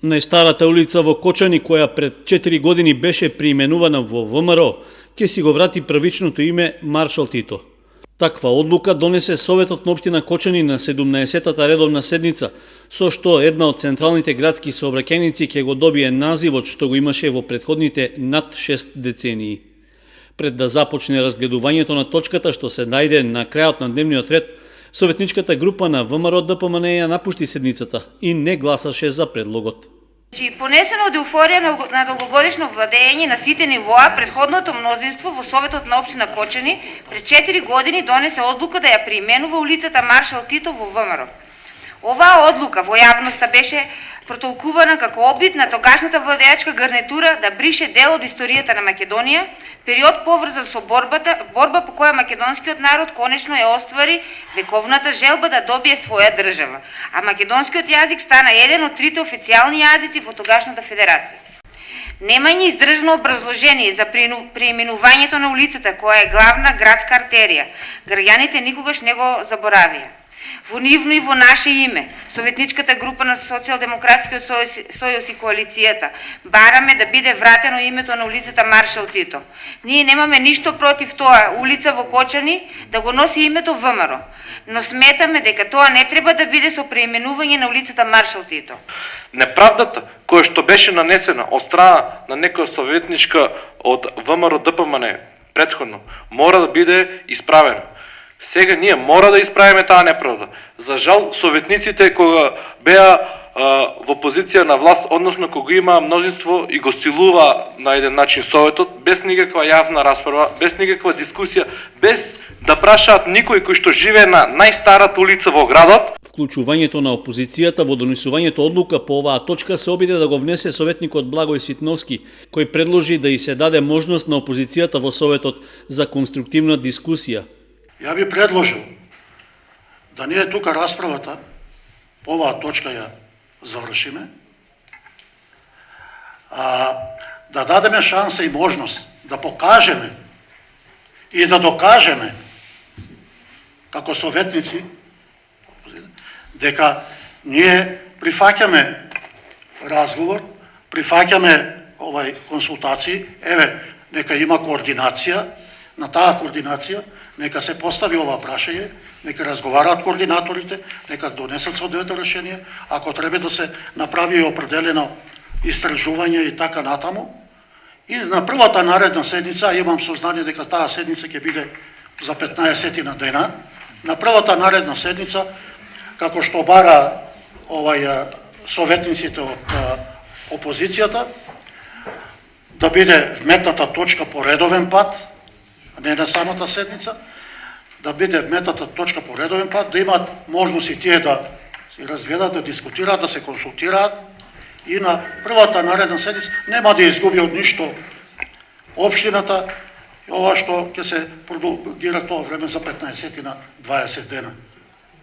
Најстарата улица во Кочани, која пред 4 години беше преименувана во ВМРО, ќе си го врати првичното име Маршал Тито. Таква одлука донесе Советот на општина Кочани на 17-та редовна седница, со што една од централните градски сообраќајници ќе го добие називот што го имаше во претходните над 6 децении. Пред да започне разгледувањето на точката што се најде на крајот на дневниот ред, советничката група на ВМРО ДПМН ја напушти седницата и не гласаше за предлогот. Понесено од еуфорија на долгогодишно владење на сите нивоа, предходното мнозинство во Советот на општина Кочани пред 4 години донесе одлука да ја преименува улицата Маршал Тито во ВМРО. Оваа одлука во јавноста беше протолкувана како обид на тогашната владеачка гарнитура да брише дел од историјата на Македонија, период поврзан со борба по која македонскиот народ конечно ја оствари вековната желба да добие своја држава, а македонскиот јазик стана еден од трите официјални јазици во тогашната федерација. Немање издржано образложение за преименувањето на улицата, која е главна градска артерија. Граѓаните никогаш не го заборавија. Во нивно и во наше име, советничката група на Социјалдемократскиот сојуз и коалицијата, бараме да биде вратено името на улицата Маршал Тито. Ние немаме ништо против тоа улица во Кочани да го носи името ВМРО, но сметаме дека тоа не треба да биде со преименување на улицата Маршал Тито. Неправдата која што беше нанесена од страна на некоја советничка од ВМРО ДПМН претходно мора да биде исправена. Сега ние мора да исправиме таа неправда. За жал, советниците кога беа во позиција на власт, односно кога има мнозинство и го силува на еден начин Советот, без никаква јавна расправа, без никаква дискусија, без да прашаат никој кој што живее на најстарата улица во градот. Вклучувањето на опозицијата во донесувањето одлука по оваа точка се обиде да го внесе советникот Благој Ситновски, кој предложи да и се даде можност на опозицијата во Советот за конструктивна дискусија. Ја би предложил да ние тука расправата по оваа точка ја завршиме, да дадеме шанса и можност да покажеме и да докажеме како советници дека ние прифаќаме разговор, прифаќаме консултации, нека има координација, на таа координација нека се постави ова прашање, нека разговараат координаторите, нека донесат соодветно решение, ако треба да се направи определено истражување и така натаму. И на првата наредна седница, имам сознание дека таа седница ќе биде за 15 на дена, на првата наредна седница, како што бара советниците од опозицијата, да биде вметната точка по редовен пат, не на самата седница, да биде вметната точка по редовен пат, да имаат можност и тие да се разгледат, да дискутираат, да се консултираат и на првата наредна седница нема да изгуби од ништо општината, ова што ќе се продолжира тоа време за 15 на 20 дена.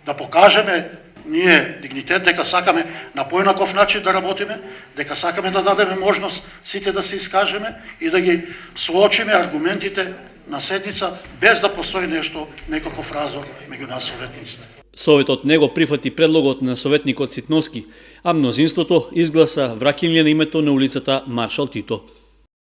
Да покажеме ние дигнитет, дека сакаме на поинаков начин да работиме, дека сакаме да дадеме можност сите да се искажеме и да ги соочиме аргументите на седница, без да постои нешто, некаков раздор меѓу нас советниците. Советот не го прифати предлогот на советникот Ситновски, а мнозинството изгласа враќање на името на улицата Маршал Тито.